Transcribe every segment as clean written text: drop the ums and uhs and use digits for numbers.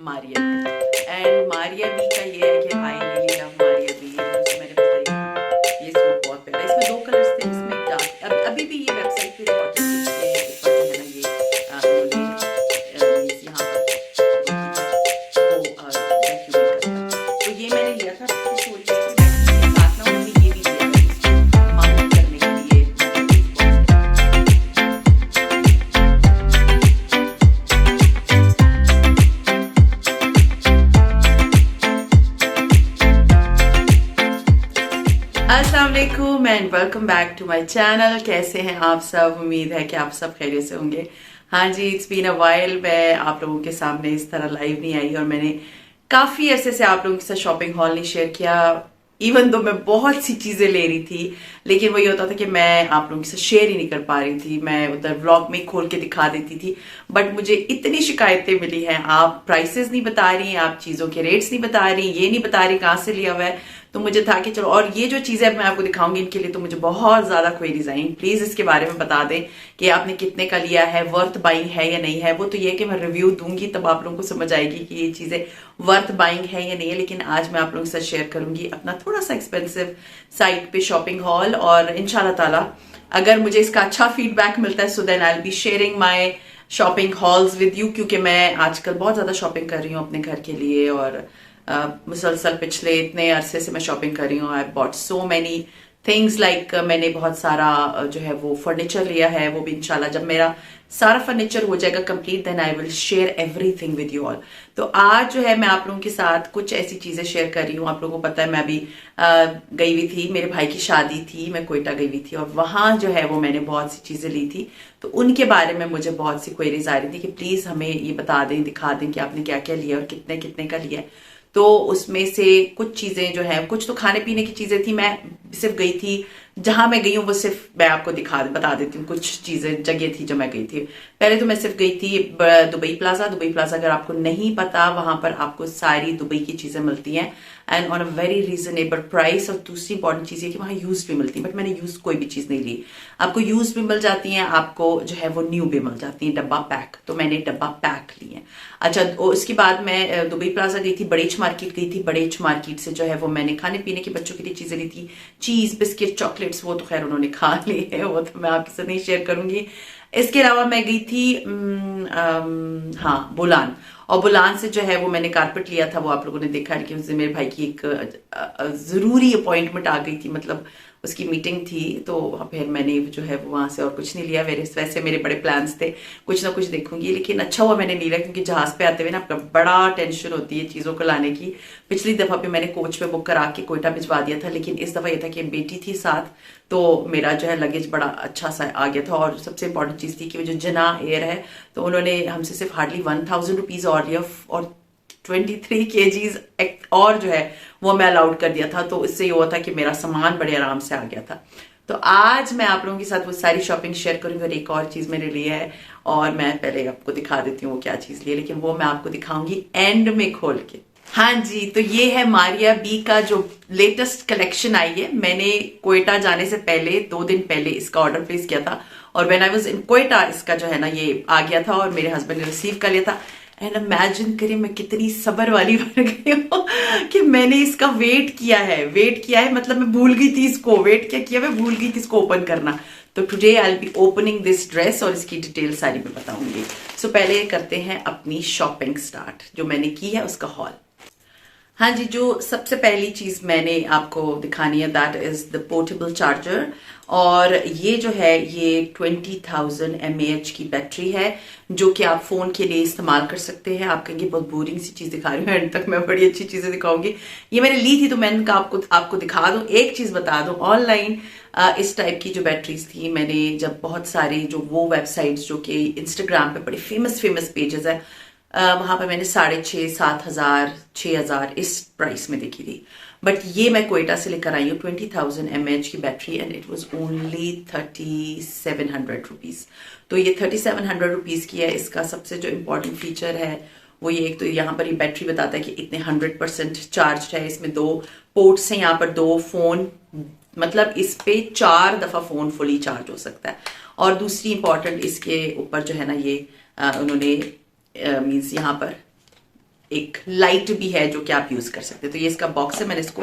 Maria and Maria B का ये है कि I really love Maria B. मैंने बताया ये सूट बहुत प्यारा, इसमें दो कलर्स थे, इसमें डार्क अभी भी ये वेबसाइट पे रिकॉर्ड के ऊपर जो है ना ये उन्होंने यहाँ पर वो वैक्यूम करता है। तो ये मैंने लिया था अपनी स्टोरी के साथ ना, उन्होंने ये भी दिया है माउंट करने के लिए। अस्सलाम वालेकुम and welcome back to my channel. कैसे हैं आप सब? उम्मीद है कि आप सब खैरियत से होंगे। हाँ जी, इट्स बीन अ वाइल। मैं आप लोगों के सामने इस तरह लाइव नहीं आई और मैंने काफी अरसे से आप लोगों के साथ शॉपिंग हॉल नहीं शेयर किया। इवन दो मैं बहुत सी चीजें ले रही थी, लेकिन वही होता था कि मैं आप लोगों के साथ शेयर ही नहीं कर पा रही थी। मैं उधर व्लॉग में खोल के दिखा देती थी, बट मुझे इतनी शिकायतें मिली हैं, आप प्राइसेस नहीं बता रही, आप चीजों के रेट्स नहीं बता रही, ये नहीं बता रही कहाँ से लिया हुआ है। तो मुझे था कि चलो, और ये जो चीजें मैं आपको दिखाऊंगी इनके लिए तो मुझे बहुत ज्यादा क्वेरीज आई। प्लीज इसके बारे में बता दें कि आपने कितने का लिया है, वर्थ बाइंग है या नहीं है। वो तो ये कि मैं रिव्यू दूंगी तब आप लोगों को समझ आएगी कि ये चीजें वर्थ बाइंग है या नहीं है। लेकिन आज मैं आप लोगों के साथ शेयर करूंगी अपना थोड़ा सा एक्सपेंसिव साइट पे शॉपिंग हॉल, और इंशाल्लाह ताला अगर मुझे इसका अच्छा फीडबैक मिलता है so then I will be sharing my shopping hauls with you. क्योंकि मैं आजकल बहुत ज्यादा शॉपिंग कर रही हूँ अपने घर के लिए, और मुसलसल पिछले इतने अरसे से मैं शॉपिंग कर रही हूँ। I bought so many things like मैंने बहुत सारा जो है वो फर्नीचर लिया है। वो भी इंशाल्लाह जब मेरा सारा फर्नीचर हो जाएगा complete then I will share everything with you all. तो आज जो है मैं आप लोगों के साथ कुछ ऐसी चीजें शेयर कर रही हूँ। आप लोगों को पता है मैं अभी गई हुई थी, मेरे भाई की शादी थी, मैं कोयटा गई हुई थी और वहां जो है वो मैंने बहुत सी चीजें ली थी। तो उनके बारे में मुझे बहुत सी क्वेरीज आ रही थी कि प्लीज हमें ये बता दें, दिखा दें कि आपने क्या क्या लिया और कितने कितने का लिया है। तो उसमें से कुछ चीजें जो है, कुछ तो खाने पीने की चीजें थी। मैं सिर्फ गई थी, जहां मैं गई हूँ वो सिर्फ मैं आपको बता देती हूँ। कुछ चीजें जगह थी जो मैं गई थी। पहले तो मैं सिर्फ गई थी दुबई प्लाजा। दुबई प्लाजा अगर आपको नहीं पता, वहां पर आपको सारी दुबई की चीजें मिलती हैं and on a very reasonable price. और दूसरी इंपॉर्टेंट चीज है कि वहां यूज भी मिलती है, बट मैंने यूज कोई भी चीज नहीं ली। आपको यूज भी मिल जाती है, आपको जो है वो न्यू भी मिल जाती है डब्बा पैक। तो मैंने डब्बा पैक ली है। अच्छा, उसके बाद मैं दुबई प्लाजा गई थी, बड़ेच मार्केट गई थी। बड़ेच मार्केट से जो है वो मैंने खाने पीने के बच्चों के लिए चीजें ली थी, चीज, बिस्किट, चॉकलेट्स। वो तो खैर उन्होंने खा लिए है, वो तो मैं आपके साथ नहीं शेयर करूंगी। इसके अलावा मैं गई थी हाँ, बुलान। और बुलान से जो है वो मैंने कारपेट लिया था, वो आप लोगों ने देखा, लेकिन उससे मेरे भाई की एक जरूरी अपॉइंटमेंट आ गई थी, मतलब उसकी मीटिंग थी। तो फिर मैंने जो है वो वहां से और कुछ नहीं लिया। वैसे मेरे बड़े प्लान्स थे, कुछ ना कुछ देखूंगी, लेकिन अच्छा हुआ मैंने नहीं लिया, क्योंकि जहाज पे आते हुए ना आपका बड़ा टेंशन होती है चीजों को लाने की। पिछली दफा भी मैंने कोच पे बुक करा के कोयटा भिजवा दिया था, लेकिन इस दफा ये था कि बेटी थी साथ, तो मेरा जो है लगेज बड़ा अच्छा सा आ गया था। और सबसे इंपॉर्टेंट चीज थी कि वो जो जना एयर है, तो उन्होंने हमसे सिर्फ हार्डली 1000 रुपीज और लिया, और 23 केजीज और जो है वो मैं अलाउड कर दिया था। तो इससे ये हुआ था कि मेरा सामान बड़े आराम से आ गया था। तो आज मैं आप लोगों के साथ वो सारी शॉपिंग शेयर करूंगी। और एक और चीज मैंने ली है, और मैं पहले आपको दिखा देती हूँ वो क्या चीज ली है, लेकिन वो मैं आपको दिखाऊंगी एंड में खोल के। हाँ जी, तो ये है मारिया बी का जो लेटेस्ट कलेक्शन आई है। मैंने कोयटा जाने से पहले 2 दिन पहले इसका ऑर्डर प्लेस किया था, और when I was in Quetta इसका जो है ना ये आ गया था, और मेरे हस्बैंड ने रिसीव कर लिया था। एंड इमेजिन करिए मैं कितनी सबर वाली बन गई हूँ कि मैंने इसका वेट किया है, मतलब मैं भूल गई थी इसको, वेट क्या किया, मैं भूल गई थी इसको ओपन करना। तो today I will B opening this dress, और इसकी डिटेल सारी मैं बताऊंगी। सो पहले करते हैं अपनी शॉपिंग स्टार्ट, जो मैंने की है उसका हॉल। हाँ जी, जो सबसे पहली चीज मैंने आपको दिखानी है that is the portable charger. और ये जो है ये 20,000 mAh की बैटरी है, जो कि आप फोन के लिए इस्तेमाल कर सकते हैं। आप कहेंगे बहुत बोरिंग सी चीज दिखा रही हूँ, एंड तक मैं बड़ी अच्छी चीजें दिखाऊंगी। ये मैंने ली थी तो मैंने कहा आपको दिखा दूं। एक चीज बता दूं, ऑनलाइन इस टाइप की जो बैटरीज थी, मैंने जब बहुत सारी जो वो वेबसाइट्स जो कि इंस्टाग्राम पे बड़े फेमस पेजेस है, वहां पर मैंने 6,500, 7,000, 6,000 इस प्राइस में देखी थी। बट ये मैं कोयटा से लेकर आई हूँ 20,000 mAh की battery, and it was only 3,700 rupees. तो ये 3,700 रुपीज की है। इसका सबसे जो इम्पोर्टेंट फीचर है वो ये, एक तो यहाँ पर ये बैटरी बताता है कि इतने 100% चार्ज है। इसमें 2 पोर्ट्स हैं, यहाँ पर 2 फोन, मतलब इस पे 4 दफा फोन फुली चार्ज हो सकता है। और दूसरी इंपॉर्टेंट इसके ऊपर जो है ना ये उन्होंने मीन्स यहाँ पर एक लाइट भी है जो कि आप यूज कर सकते हैं। तो ये इसका बॉक्स है, मैंने इसको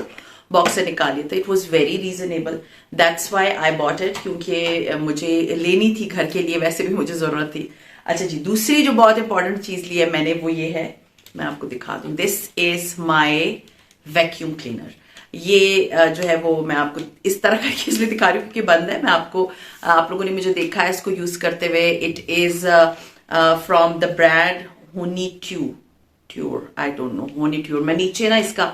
बॉक्स से निकाल लिया था। It was very reasonable, that's why I bought it, क्योंकि मुझे लेनी थी घर के लिए, वैसे भी मुझे जरूरत थी। अच्छा जी, दूसरी जो बहुत इंपॉर्टेंट चीज ली है मैंने वो ये है, मैं आपको दिखा दूं। This is my vacuum cleaner. ये जो है वो मैं आपको इस तरह का इसलिए दिखा रही हूँ क्योंकि बंद है। मैं आपको, आप लोगों ने मुझे देखा है इसको यूज करते हुए। It is from the brand tour, I don't know, होनी ट्यूर। मैं नीचे ना इसका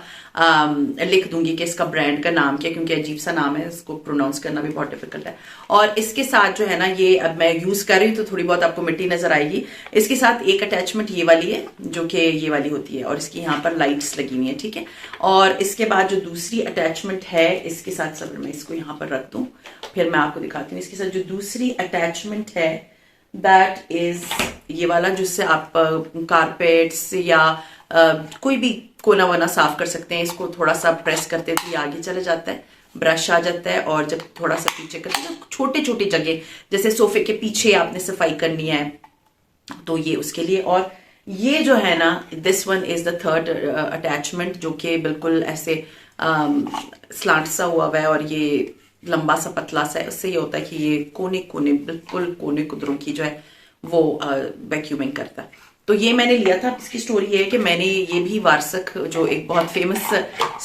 लिख दूंगी कि इसका ब्रांड का नाम क्या, क्योंकि अजीब सा नाम है, इसको प्रोनाउंस करना भी बहुत डिफिकल्ट है। और इसके साथ जो है ना, ये अब मैं यूज कर रही हूँ तो थोड़ी बहुत आपको मिट्टी नजर आएगी। इसके साथ एक अटैचमेंट ये वाली है जो कि ये वाली होती है, और इसकी यहाँ पर लाइट्स लगी हुई है, ठीक है। और इसके बाद जो दूसरी अटैचमेंट है इसके साथ, सब मैं इसको यहाँ पर रख दूं, फिर मैं आपको दिखाती हूँ। इसके साथ जो दूसरी अटैचमेंट है दैट इज ये वाला, जिससे आप कारपेट्स या कोई भी कोना वोना साफ कर सकते हैं। इसको थोड़ा सा प्रेस करते हैं तो ये आगे चला जाता है, ब्रश आ जाता है। और जब थोड़ा सा पीछे करते हैं, छोटे छोटे जगह जैसे सोफे के पीछे आपने सफाई करनी है तो ये उसके लिए। और ये जो है ना, this one is the third attachment, जो कि बिल्कुल ऐसे स्लांट सा हुआ है और ये लंबा सा पतला सा है। उससे ये होता है कि ये कोने कोने, बिल्कुल कोने कुदरों की जो है वो वैक्यूमिंग करता है। तो ये मैंने लिया था। इसकी स्टोरी ये है कि मैंने ये भी वारसक, जो एक बहुत फेमस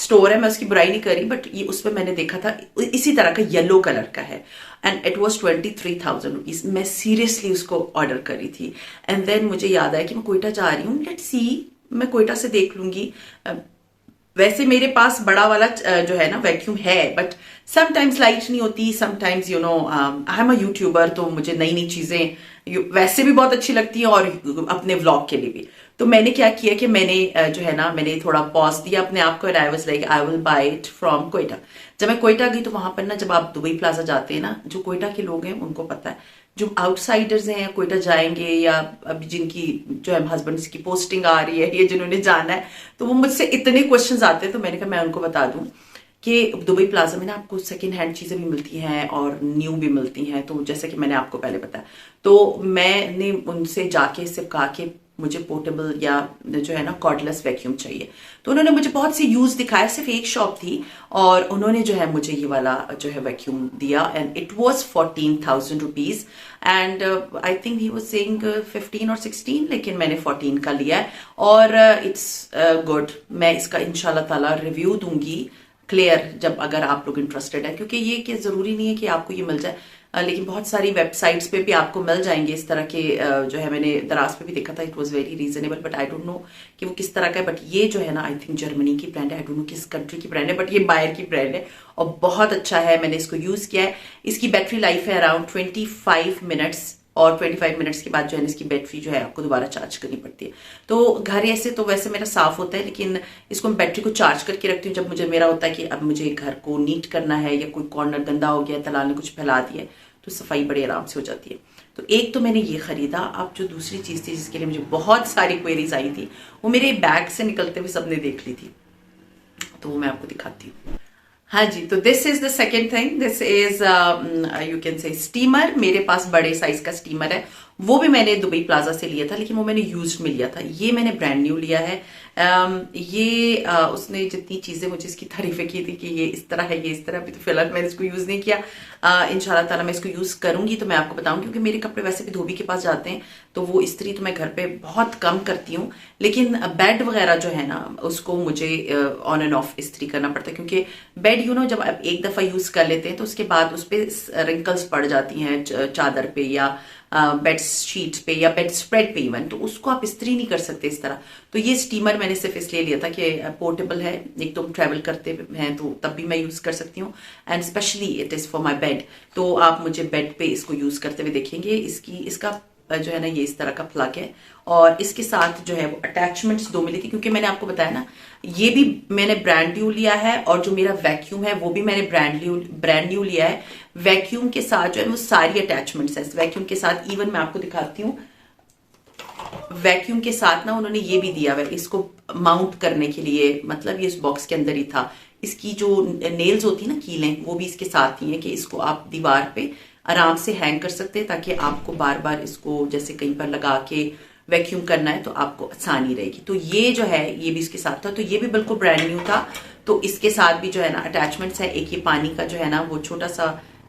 स्टोर है, मैं उसकी बुराई नहीं कर रही, बट ये उस पर मैंने देखा था इसी तरह का येलो कलर का है, एंड इट वॉज 23,000 रुपीज। मैं सीरियसली उसको ऑर्डर करी थी, एंड देन मुझे याद आया कि मैं कोयटा जा रही हूँ, लेट्स सी, मैं कोयटा से देख लूंगी। वैसे मेरे पास बड़ा वाला जो है ना वैक्यूम है, बट समटाइम्स लाइट नहीं होती, sometimes you know I am a YouTuber, तो मुझे नई नई चीजें वैसे भी बहुत अच्छी लगती है और अपने व्लॉग के लिए भी। तो मैंने क्या किया कि मैंने जो है ना, मैंने थोड़ा पॉज दिया अपने आप को, and I was like I will buy it from Quetta. जब मैं कोयटा गई तो वहां पर ना, जब आप दुबई प्लाजा जाते हैं ना, जो कोयटा के लोग हैं उनको पता है, जो आउटसाइडर्स हैं कोयटा जाएंगे, या अभी जिनकी जो है हस्बैंड की पोस्टिंग आ रही है, या जिन्होंने जाना है, तो वो मुझसे इतने क्वेश्चंस आते हैं। तो मैंने कहा मैं उनको बता दूं कि दुबई प्लाजा में ना आपको सेकेंड हैंड चीजें भी मिलती हैं और न्यू भी मिलती हैं। तो जैसे कि मैंने आपको पहले बताया, तो मैंने उनसे जाके सिर्फ कहा कि मुझे पोर्टेबल या जो है ना कॉर्डलेस वैक्यूम चाहिए। तो उन्होंने मुझे बहुत सी यूज दिखाया, सिर्फ एक शॉप थी, और उन्होंने जो है मुझे ये वाला जो है वैक्यूम दिया, and it was 14,000 rupees, and I think he was saying 15 और 16, लेकिन मैंने 14 का लिया है, और इट्स गुड। मैं इसका इंशाल्लाह ताला रिव्यू दूंगी क्लियर, जब अगर आप लोग इंटरेस्टेड है, क्योंकि ये कि जरूरी नहीं है कि आपको ये मिल जाए, लेकिन बहुत सारी वेबसाइट्स पे भी आपको मिल जाएंगे इस तरह के जो है। मैंने दराज पे भी देखा था, it was very reasonable, but I don't know कि वो किस तरह का है। बट ये जो है ना, आई थिंक जर्मनी की ब्रांड है, आई डोंट नो किस कंट्री की ब्रांड है, बट ये बायर की ब्रांड है और बहुत अच्छा है। मैंने इसको यूज किया है। इसकी बैटरी लाइफ है अराउंड 25 मिनट्स, और 25 मिनट्स के बाद जो है इसकी बैटरी जो है आपको दोबारा चार्ज करनी पड़ती है। तो घर ऐसे तो वैसे मेरा साफ होता है, लेकिन इसको मैं बैटरी को चार्ज करके रखती हूँ जब मुझे मेरा होता है कि अब मुझे घर को नीट करना है, या कोई कॉर्नर गंदा हो गया, दलाल ने कुछ फैला दिया, तो सफाई बड़े आराम से हो जाती है। तो एक तो मैंने ये खरीदा। अब जो दूसरी चीज थी जिसके लिए मुझे बहुत सारी क्वेरीज आई थी, वो मेरे बैग से निकलते हुए सबने देख ली थी, तो वो मैं आपको दिखाती हूँ। हाँ जी, तो this is the second thing. This is you can say steamer. मेरे पास बड़े साइज का स्टीमर है, वो भी मैंने दुबई प्लाजा से लिया था, लेकिन वो मैंने यूज्ड में लिया था। ये मैंने ब्रांड न्यू लिया है। ये उसने जितनी चीजें मुझे इसकी तारीफें की थी कि ये इस तरह है, ये इस तरह, अभी तो फिलहाल मैंने इसको यूज नहीं किया। इंशाल्लाह ताला मैं इसको यूज करूंगी तो मैं आपको बताऊंगी, क्योंकि मेरे कपड़े वैसे भी धोबी के पास जाते हैं, तो वो इस्त्री तो मैं घर पे बहुत कम करती हूँ, लेकिन बेड वगैरह जो है ना, उसको मुझे ऑन एंड ऑफ इस्त्री करना पड़ता है, क्योंकि बेड यू नो जब आप एक दफा यूज कर लेते हैं तो उसके बाद उस पर रिंकल्स पड़ जाती हैं चादर पे, या बेड शीट पे, या बेड स्प्रेड पे इवन, तो उसको आप इस्त्री नहीं कर सकते इस तरह। तो ये स्टीमर मैंने सिर्फ इसलिए लिया था कि पोर्टेबल है, एक तो ट्रैवल करते हैं तो तब भी मैं यूज कर सकती हूँ, and specially it is for my bed. तो आप मुझे बेड पे इसको यूज करते हुए देखेंगे। इसका जो है ना, ये इस तरह का प्लग है, और इसके साथ जो है वो अटैचमेंट्स दो मिली थी, क्योंकि मैंने आपको बताया ना, ये भी मैंने ब्रांड न्यू लिया है, और जो मेरा वैक्यूम है वो भी मैंने ब्रांड न्यू लिया है। वैक्यूम के साथ जो है वो सारी अटैचमेंट्स है। वैक्यूम के साथ इवन मैं आपको दिखाती हूँ, वैक्यूम के साथ ना उन्होंने ये भी दिया हुआ है इसको माउंट करने के लिए, मतलब ये इस बॉक्स के अंदर ही था। इसकी जो नेल्स होती है ना, कीलें, वो भी इसके साथ ही है कि इसको आप दीवार पे आराम से हैंग कर सकते हैं, ताकि आपको बार बार इसको जैसे कहीं पर लगा के वैक्यूम करना है तो आपको आसानी रहेगी। तो ये जो है ये भी इसके साथ था, तो ये भी बिल्कुल ब्रांड न्यू था। तो इसके साथ भी जो है ना अटैचमेंट्स है। एक ये पानी का जो है ना वो छोटा सा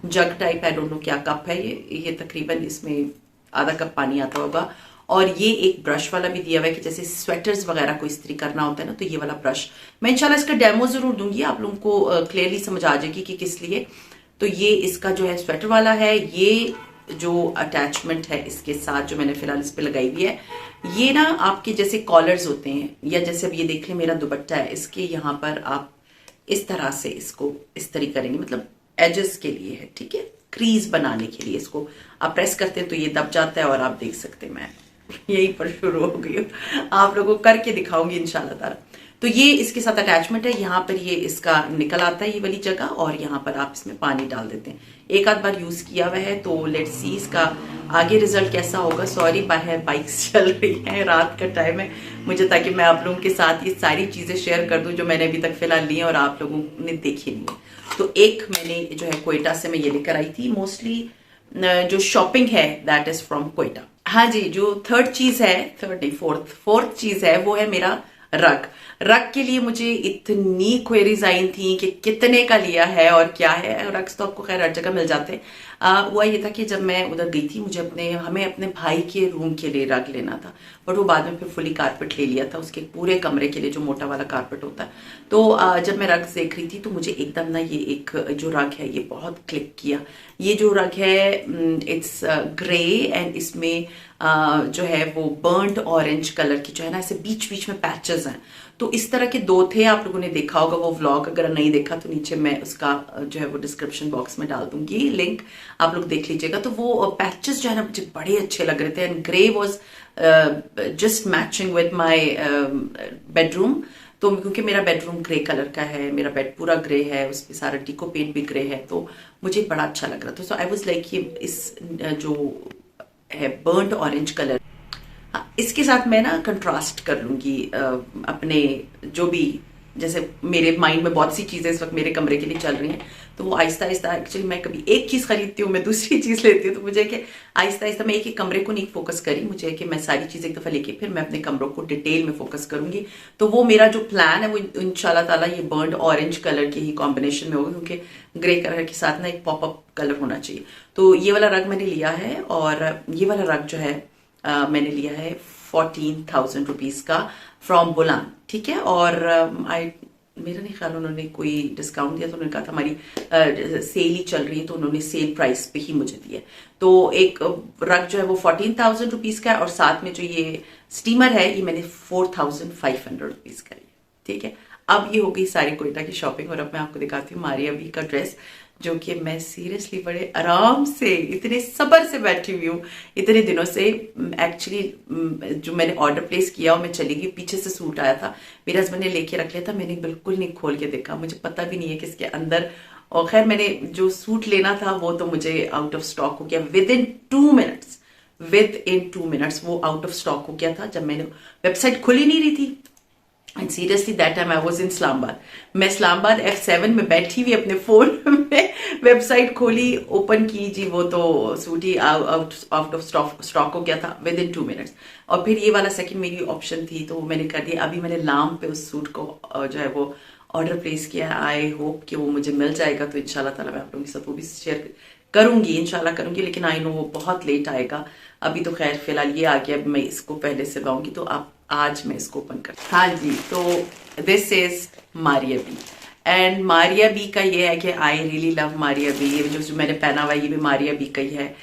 जग टाइप, आई डोंट नो क्या कप है ये तकरीबन इसमें आधा कप पानी आता होगा। और ये एक ब्रश वाला भी दिया हुआ है कि जैसे स्वेटर्स वगैरह को इस्त्री करना होता है ना, तो ये वाला ब्रश मैं इंशाल्लाह इसका डेमो जरूर दूंगी, आप लोगों को क्लियरली समझ आ जाएगी कि किस लिए। तो ये इसका जो है स्वेटर वाला है। ये जो अटैचमेंट है इसके साथ जो मैंने फिलहाल इस पे लगाई हुई है, ये ना आपके जैसे कॉलर्स होते हैं, या जैसे अब ये देख लें मेरा दुपट्टा है, इसके यहाँ पर आप इस तरह से इसको इस्त्री करेंगे, मतलब एजेस के लिए है, ठीक है, क्रीज बनाने के लिए। इसको आप प्रेस करते हैं तो ये दब जाता है, और आप देख सकते हैं मैं यहीं पर शुरू हो गई हूँ, आप लोगों को करके दिखाऊंगी इंशाल्लाह ताला। तो ये इसके साथ अटैचमेंट है, यहाँ पर ये इसका निकल आता है ये वाली जगह, और यहाँ पर आप इसमें पानी डाल देते हैं। एक आध बार यूज किया हुआ है, तो लेट्स सी इसका आगे रिजल्ट कैसा होगा। सॉरी बाहर बाइक्स चल रही हैं, रात का टाइम है मुझे, ताकि मैं आप लोगों के साथ ये सारी चीजें शेयर कर दूं जो मैंने अभी तक फिलहाल ली है और आप लोगों ने देखी नहीं है। तो एक मैंने जो है कोयटा से मैं ये लेकर आई थी, मोस्टली जो शॉपिंग है दैट इज फ्रॉम कोयटा। हाँ जी, जो थर्ड चीज है, थर्ड नहीं फोर्थ चीज है, वो है मेरा रग के लिए मुझे इतनी क्वेरीज आई थी कि कितने का लिया है और क्या है। रग्स तो आपको खैर हर जगह मिल जाते हैं। हुआ ये था कि जब मैं उधर गई थी, मुझे हमें अपने भाई के रूम के लिए रग लेना था, बट वो बाद में फिर फुली कारपेट ले लिया था उसके पूरे कमरे के लिए, जो मोटा वाला कारपेट होता है। तो जब मैं रग देख रही थी तो मुझे एकदम ना ये एक जो रग है ये बहुत क्लिक किया। ये जो रग है इट्स ग्रे एंड इसमें जो है वो बर्न्ड ऑरेंज कलर की जो है ना ऐसे बीच बीच में पैचेस हैं। तो इस तरह के दो थे, आप लोगों ने देखा होगा वो व्लॉग, अगर नहीं देखा तो नीचे मैं उसका जो है वो डिस्क्रिप्शन बॉक्स में डाल दूंगी लिंक, आप लोग देख लीजिएगा। तो वो पैचेस जो है ना मुझे बड़े अच्छे लग रहे थे, and grey was just matching with my bedroom. तो क्योंकि मेरा बेडरूम ग्रे कलर का है, मेरा बेड पूरा ग्रे है, उस पर सारा डिको पेंट भी ग्रे है, तो मुझे बड़ा अच्छा लग रहा था। सो आई वॉज लाइक ये इस जो है बर्न्ड ऑरेंज कलर, इसके साथ मैं ना कंट्रास्ट कर लूंगी अपने जो भी, जैसे मेरे माइंड में बहुत सी चीजें इस वक्त मेरे कमरे के लिए चल रही हैं, तो वो आहिस्ता आहिस्ता, एक्चुअली मैं कभी एक चीज खरीदती हूँ मैं दूसरी चीज लेती हूँ, तो मुझे कि आहिस्ता आहिस्ता मैं एक ही कमरे को नहीं फोकस करी, मुझे कि मैं सारी चीजें एक दफा लेके फिर मैं अपने कमरों को डिटेल में फोकस करूंगी। तो वो मेरा जो प्लान है वो इंशाल्लाह ताला ये बर्न्ड ऑरेंज कलर के ही कॉम्बिनेशन में होगा, क्योंकि ग्रे कलर के साथ ना एक पॉपअप कलर होना चाहिए। तो ये वाला रग मैंने लिया है, और ये वाला रग जो है मैंने लिया है 14,000 रुपीज का फ्रॉम बुलान, ठीक है। और मेरा नहीं ख्याल उन्होंने कोई डिस्काउंट दिया, तो उन्होंने कहा था हमारी सेल ही चल रही है, तो उन्होंने सेल प्राइस पे ही मुझे दिया। तो एक रग जो है वो 14,000 रुपीज का है, और साथ में जो ये स्टीमर है ये मैंने 4,500 रुपीज का लिया, ठीक है। अब ये हो गई सारी कोयटा की शॉपिंग, और अब मैं आपको दिखाती हूँ मारिया बी का ड्रेस, जो कि मैं सीरियसली बड़े आराम से इतने सब्र से बैठी हुई हूँ इतने दिनों से। एक्चुअली जो मैंने ऑर्डर प्लेस किया और मैं चली गई, पीछे से सूट आया था, मेरे हस्बैंड ने लेके रख लिया था, मैंने बिल्कुल नहीं खोल के देखा, मुझे पता भी नहीं है किसके अंदर। और खैर मैंने जो सूट लेना था वो तो मुझे आउट ऑफ स्टॉक हो गया विद इन 2 मिनट्स वो आउट ऑफ स्टॉक हो गया था। जब मैंने वेबसाइट खुली नहीं रही थी, and seriously that time I was in Islamabad, मैं इस्लामाबाद F7 में बैठी हुई अपने फोन में, वेबसाइट खोली, ओपन की जी, वो तो suit he out of stock हो गया था विद इन 2 मिनट्स। और फिर ये वाला सेकंड मेरी ऑप्शन थी, तो मैंने कर दिया। अभी मैंने लाम पे उस सूट को जो है वो ऑर्डर प्लेस किया, आई होप कि वो मुझे मिल जाएगा, तो इंशाल्लाह ताला मैं आप लोगों के साथ वो भी शेयर करूंगी, इंशाल्लाह करूंगी, लेकिन आई नो वो बहुत लेट आएगा। अभी तो खैर फिलहाल ये आ गया, मैं इसको पहले से लाऊंगी, तो आप आज मैं इसको ओपन कर, हाँ जी। तो this is Maria B, and Maria B का ये है कि I really love Maria B. ये जो मैंने पहना हुआ है ये भी मारिया बी का ही है।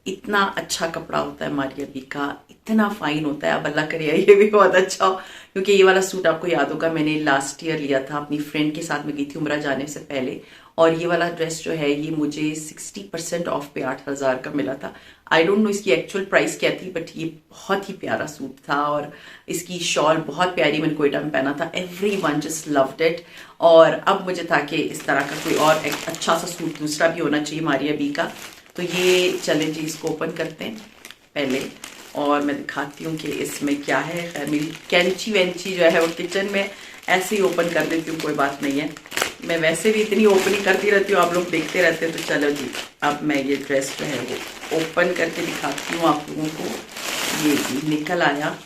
इतना अच्छा कपड़ा होता है मारिया बी का, इतना फाइन होता है, अब अल्लाह करे ये भी बहुत अच्छा हो। क्योंकि ये वाला सूट आपको याद होगा मैंने लास्ट ईयर लिया था, अपनी फ्रेंड के साथ में गई थी उम्रा जाने से पहले, और ये वाला ड्रेस जो है ये मुझे 60% ऑफ पे 8,000 का मिला था। आई डोंट नो इसकी एक्चुअल प्राइस क्या थी, बट ये बहुत ही प्यारा सूट था, और इसकी शॉल बहुत प्यारी, मैंने कोयटा में पहना था, एवरीवन जस्ट लव्ड इट। और अब मुझे था कि इस तरह का कोई और एक अच्छा सा सूट दूसरा भी होना चाहिए मारिया बी का। तो ये चले जी, इसको ओपन करते हैं पहले, और मैं दिखाती हूँ कि इसमें क्या है। खैर मेरी कैंची वेंची जो है वो किचन में ऐसे ही ओपन कर देती हूँ, कोई बात नहीं है, मैं वैसे भी इतनी ओपनिंग करती रहती हूँ, आप लोग देखते रहते हैं। तो चलो जी, अब मैं ये ड्रेस जो है वो ओपन करके दिखाती हूँ आप लोगों को। ये भी निकल आया।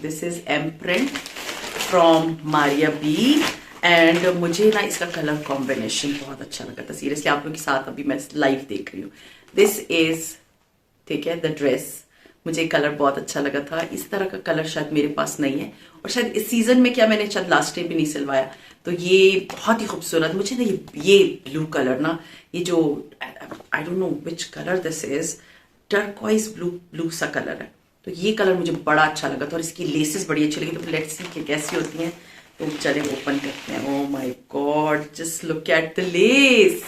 This is M print from Maria B and मुझे ना इसका कलर कॉम्बिनेशन बहुत अच्छा लगा था। सीरियसली आप लोगों के साथ अभी मैं लाइव देख रही हूँ। दिस इज, ठीक है, द ड्रेस। मुझे कलर बहुत अच्छा लगा था। इस तरह का कलर शायद मेरे पास नहीं है और शायद इस सीजन में क्या मैंने शायद लास्ट टाइम भी नहीं सिलवाया। तो ये बहुत ही खूबसूरत मुझे ना ये ब्लू कलर ना, ये जो I don't know which colour this is, turquoise blue सा कलर है। तो ये कलर मुझे बड़ा अच्छा लगा था और इसकी लेसेस बड़ी अच्छी लगी। तो लेट्स सी कि कैसी होती हैं। तो चले ओपन करते हैं। Oh my God, just look at the less.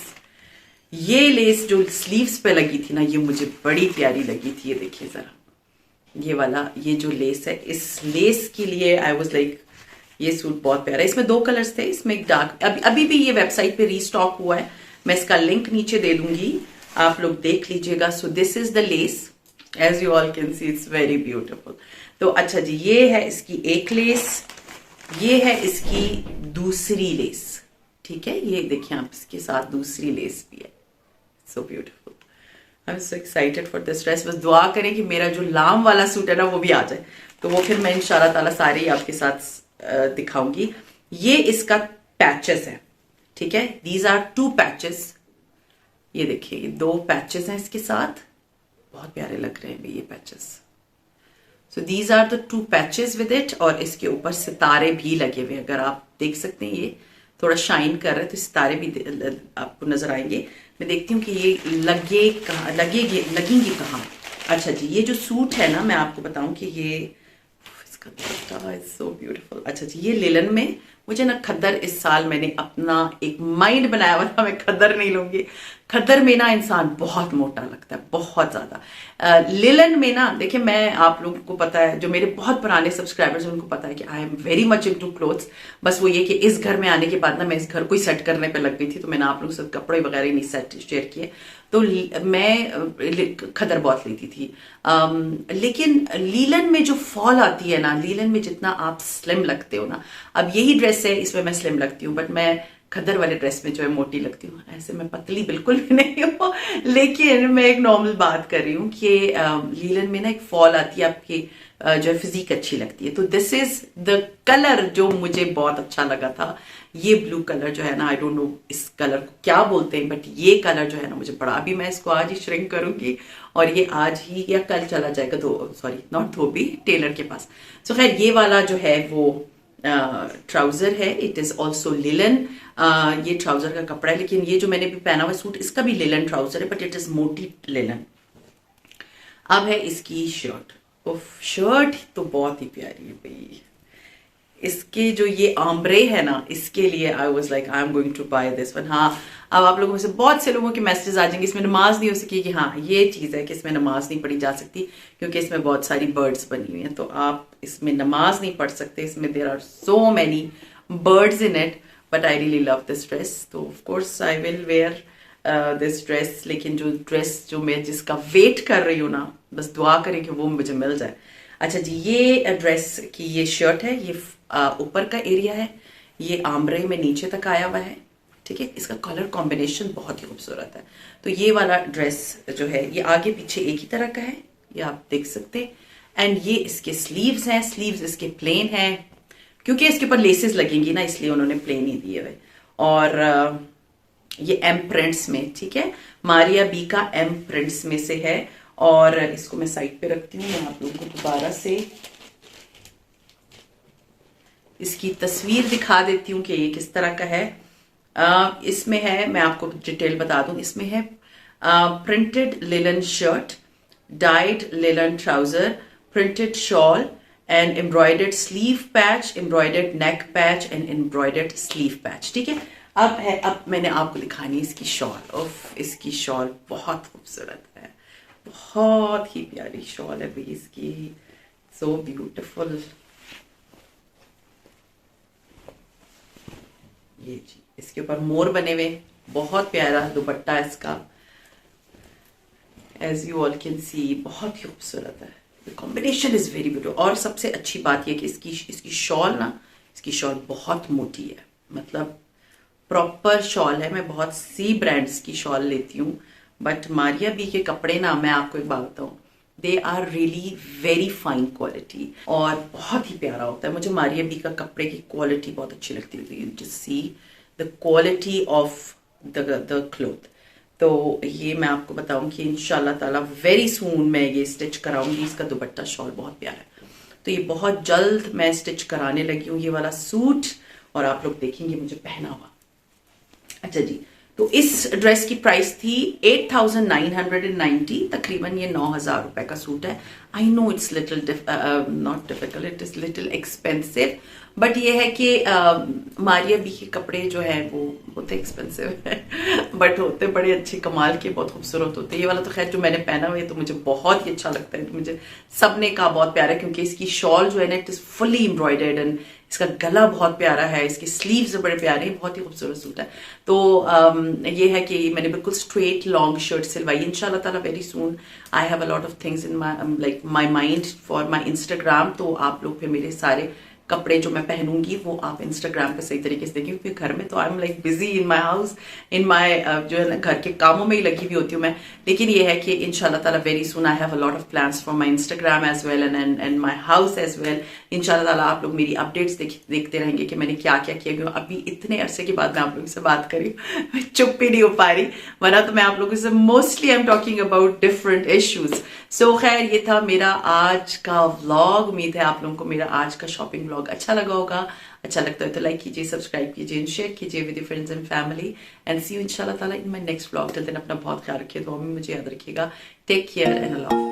ये लेस जो स्लीव्स पे लगी थी ना, ये मुझे बड़ी प्यारी लगी थी। ये देखिए जरा, ये वाला, ये जो लेस है, इस लेस के लिए आई वाज लाइक ये सूट बहुत प्यारा है। इसमें 2 कलर्स थे। इसमें एक डार्क, अभी भी ये वेबसाइट पे रीस्टॉक हुआ है। मैं इसका लिंक नीचे दे दूंगी, आप लोग देख लीजिएगा। So this is the lace, as you all can see, it's very beautiful. तो अच्छा जी, ये है इसकी एक लेस, ये है इसकी दूसरी लेस। ठीक है, ये देखिए आप, इसके साथ दूसरी लेस भी है। So beautiful, I am so excited for this dress. बस दुआ करें कि मेरा जो लाम वाला सूट है ना वो भी आ जाए, तो वो फिर मैं इंशाल्लाह ताला सारे ही आपके साथ दिखाऊंगी। ये इसका पैचेस है, ठीक है, दीज आर 2 पैचेस। ये देखिए, ये 2 पैचेस हैं इसके साथ, बहुत प्यारे लग रहे हैं ये patches. So these are the 2 patches with it. और इसके ऊपर सितारे भी लगे हुए, अगर आप देख सकते हैं, ये थोड़ा शाइन कर रहे हैं तो सितारे भी आपको नजर आएंगे। मैं देखती हूँ कि ये लगेंगी कहाँ। अच्छा जी, ये जो सूट है ना, मैं आपको बताऊं कि ये इसका दुपट्टा इज सो ब्यूटीफुल। अच्छा जी, ये लिलन में, मुझे ना खद्दर, इस साल मैंने अपना एक माइंड बनाया हुआ था, मैं खद्दर नहीं लूंगी। खद्दर में ना इंसान बहुत मोटा लगता है, बहुत ज्यादा। लिलन में ना, देखिए, मैं, आप लोगों को पता है, जो मेरे बहुत पुराने सब्सक्राइबर्स हैं उनको पता है कि I am very much into clothes. बस वो ये कि इस घर में आने के बाद ना मैं इस घर को ही सेट करने पे लग गई थी, तो मैंने आप लोगों से कपड़े वगैरह ही नहीं सेट शेयर किए। तो मैं खद्दर बहुत लेती थी। लेकिन लीलन में जो फॉल आती है ना, लीलन में जितना आप स्लिम लगते हो ना, अब यही ड्रेस है, इसमें मैं स्लिम लगती हूँ, बट मैं खद्दर वाले ड्रेस में जो है मोटी लगती हूँ। ऐसे मैं पतली बिल्कुल भी नहीं हूँ, लेकिन मैं एक नॉर्मल बात कर रही हूँ कि लीलन में ना एक फॉल आती है, आपकी जो है फिजिक अच्छी लगती है। तो दिस इज द कलर जो मुझे बहुत अच्छा लगा था। ये ब्लू कलर जो है ना, आई डोंट नो इस कलर को क्या बोलते हैं, बट ये कलर जो है ना मुझे बड़ा, अभी मैं इसको आज ही श्रिंक करूंगी और ये आज ही या कल चला जाएगा, नॉट धोबी, टेलर के पास। सो खैर, ये वाला जो है वो ट्राउजर है, इट इज ऑल्सो लिलन। ये ट्राउजर का कपड़ा है, लेकिन ये जो मैंने भी पहना हुआ सूट, इसका भी लिलन ट्राउजर है, बट इट इज मोटी लिलन। अब है इसकी शर्ट। उफ, शर्ट तो बहुत ही प्यारी है भाई। इसके जो ये आम्ब्रे है ना, इसके लिए I was like I am going to buy this one. हाँ, अब आप लोगों में से बहुत से लोगों के मैसेजेस आ जाएंगे इसमें नमाज नहीं हो सकी, कि हाँ ये चीज है कि इसमें नमाज नहीं पढ़ी जा सकती क्योंकि इसमें बहुत सारी बर्ड्स बनी हुई हैं, तो आप इसमें नमाज नहीं पढ़ सकते। इसमें there are so many birds in it, but I really love this dress, तो of course I will wear this dress. लेकिन जो ड्रेस जो मैं जिसका वेट कर रही हूँ ना, बस दुआ करें कि वो मुझे मिल जाए। अच्छा जी, ये ड्रेस की ये शर्ट है, ये ऊपर का एरिया है, ये आम्ब्रे में नीचे तक आया हुआ है, ठीक है। इसका कलर कॉम्बिनेशन बहुत ही खूबसूरत है। तो ये वाला ड्रेस जो है, ये आगे पीछे एक ही तरह का है, ये आप देख सकते हैं। एंड ये इसके स्लीव्स हैं, स्लीव्स इसके प्लेन हैं, क्योंकि इसके ऊपर लेसेस लगेंगी ना, इसलिए उन्होंने प्लेन ही दिए हुए। और ये एम प्रिंट्स में, ठीक है, मारिया बी का एम प्रिंट्स में से है। और इसको मैं साइड पे रखती हूँ, मैं आप लोगों को दोबारा से इसकी तस्वीर दिखा देती हूँ कि ये किस तरह का है। इसमें है, मैं आपको डिटेल बता दूं, इसमें है printed linen shirt, died linen trouser, printed shawl and embroidered sleeve patch, embroidered neck patch and embroidered sleeve patch, ठीक है। अब मैंने आपको दिखानी है इसकी शॉल। उफ, इसकी शॉल बहुत खूबसूरत है, बहुत ही प्यारी शॉल है भाई इसकी, सो ब्यूटिफुल। ये जी, इसके ऊपर मोर बने हुए, बहुत प्यारा दुपट्टा है इसका, as you all can see, बहुत ही खूबसूरत है। The combination is very beautiful. और सबसे अच्छी बात यह कि इसकी शॉल ना, इसकी शॉल बहुत मोटी है, मतलब प्रॉपर शॉल है। मैं बहुत सी ब्रांड्स की शॉल लेती हूँ, बट मारिया बी के कपड़े ना, मैं आपको एक बात बताऊँ, they are really very fine quality और बहुत ही प्यारा होता है। मुझे मारिया बी का कपड़े की क्वालिटी बहुत अच्छी लगती है। You just see the quality of the cloth. तो ये मैं आपको बताऊं कि इंशाल्लाह ताला वेरी सून मैं ये स्टिच कराऊंगी। इसका दुपट्टा शॉल बहुत प्यारा है, तो ये बहुत जल्द मैं स्टिच कराने लगी हूँ ये वाला सूट, और आप लोग देखेंगे मुझे पहना हुआ। अच्छा जी, तो इस ड्रेस की प्राइस थी 8,990, तकरीबन ये 9,000 रुपए का सूट है। I know it's little not difficult, it is little expensive, but ये है कि मारिया बी के कपड़े जो है वो होते एक्सपेंसिव है बट होते बड़े अच्छे कमाल के, बहुत खूबसूरत होते हैं। ये वाला तो खैर जो मैंने पहना हुआ है तो मुझे बहुत ही अच्छा लगता है, तो मुझे सबने कहा बहुत प्यारा है, क्योंकि इसकी शॉल जो है ना it is fully embroidered and इसका गला बहुत प्यारा है, इसकी स्लीव्स बड़े प्यारे हैं, बहुत ही खूबसूरत सूट है। तो ये है कि मैंने बिल्कुल स्ट्रेट लॉन्ग शर्ट सिलवाई। इंशाल्लाह ताला very soon I have a lot of things in my mind for my Instagram, तो आप लोग फिर मेरे सारे कपड़े जो मैं पहनूंगी वो आप इंस्टाग्राम पे सही तरीके से देखेंगे, क्योंकि घर में तो I am like busy in my house, in my जो है ना घर के कामों में ही लगी हुई होती हूँ मैं। लेकिन ये है कि इंशाल्लाह ताला very soon I have a lot of plans for my Instagram as well and my house as well. इंशाल्लाह ताला आप लोग मेरी अपडेट्स देखते रहेंगे कि मैंने क्या क्या किया, क्योंकि अभी इतने अरसे के बाद मैं आप लोगों से बात करी मैं चुप भी नहीं हो पा रही, वरना तो मैं आप लोगों से mostly I am talking about different issues. So खैर ये था मेरा आज का व्लॉग। उम्मीद है आप लोगों को मेरा आज का शॉपिंग व्लॉग अच्छा लगा होगा। अच्छा लगता है तो लाइक कीजिए, सब्सक्राइब कीजिए एंड शेयर कीजिए with your friends and family, and see you इंशाल्लाह ताला in my next vlog. Till then अपना बहुत ख्याल रखिए, दुआ में मुझे याद रखिएगा। Take care and Allah.